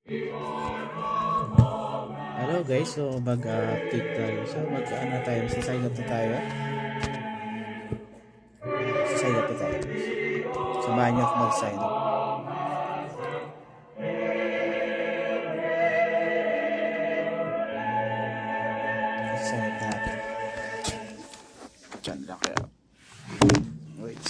Hello guys, so mag-update tayo. So mag-ano tayo, sign up na tayo. Sign up na tayo. Samahan niyo ako mag-sign up. Sign up natin. Diyan lang kaya. Wait.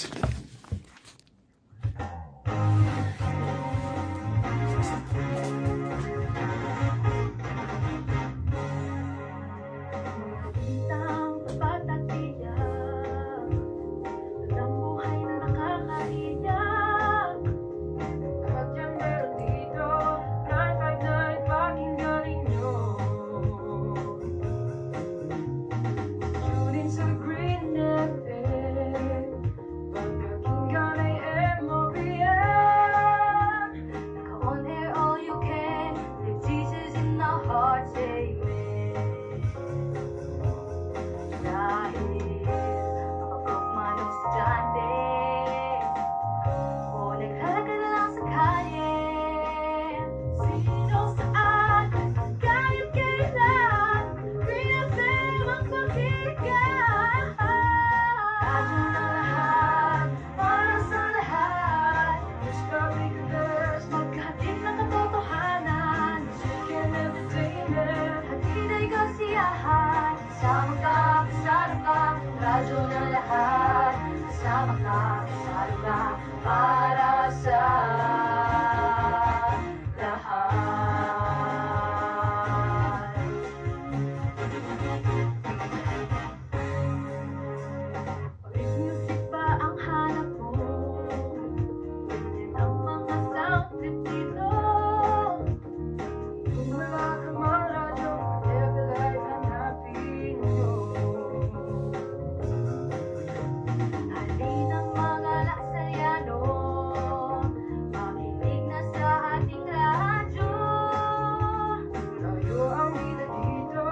Radyo na lahat, kasama ka, kasalo ka, para sa lahat. Pag music ba ang hanap mo? Ganyan ang mga sound trip dito. Kung wala ka mang radyo, level ay hanapin mo. Halinang mga laksayano, makinig na sa ating radyo. Tayo ang bida dito,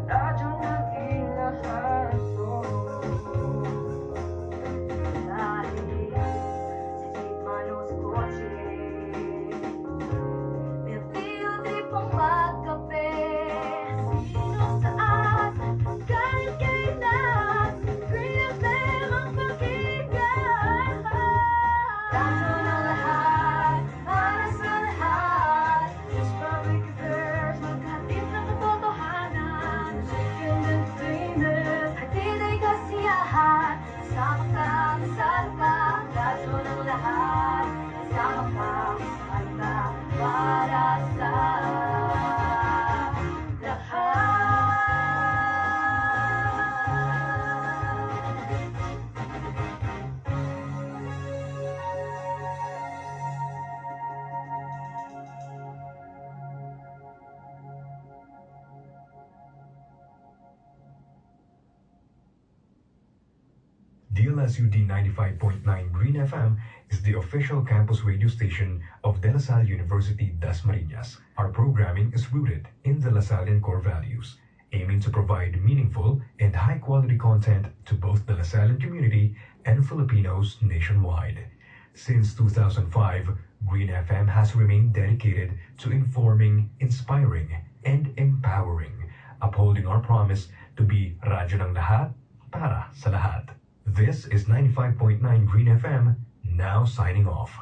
radyo nating lahat to. Dahil sisip man o sa kotse, Mertiyo tripong magkape. Sino saan, kahit kailan, Green FM ang pakinggan. Radyo ng lahat, para sa lahat. News, public affairs, maghatid ng katotohanan. Music and entertainment, hatid ay kasiyahan. Kasama ka, kasal ka, radyo ng lahat. Kasama ka, kasal ka, para sa DLSUD 95.9 Green FM is the official campus radio station of De La Salle University, Dasmariñas. Our programming is rooted in the Lasallian core values, aiming to provide meaningful and high-quality content to both the Lasallian community and Filipinos nationwide. Since 2005, Green FM has remained dedicated to informing, inspiring, and empowering, upholding our promise to be radyo ng lahat para sa lahat. This is 95.9 Green FM, now signing off.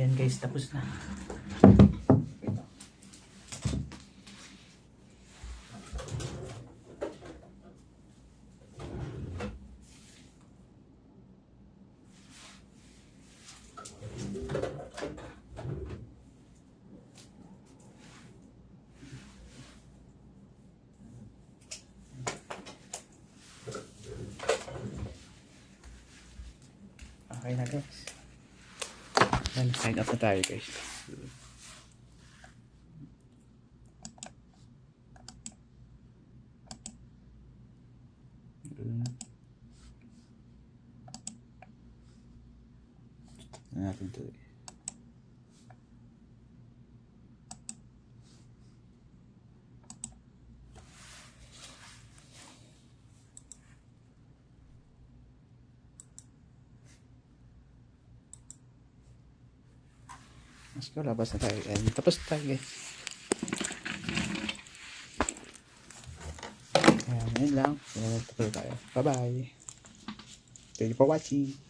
Ayan guys, tapos na. Okay na guys. Then, sign up na tayo guys. Natin to eh. Let's go, labas na tayo. And tapos na tayo guys. Ayan, yun lang. Tapos na tayo. Bye bye. Thank you for watching.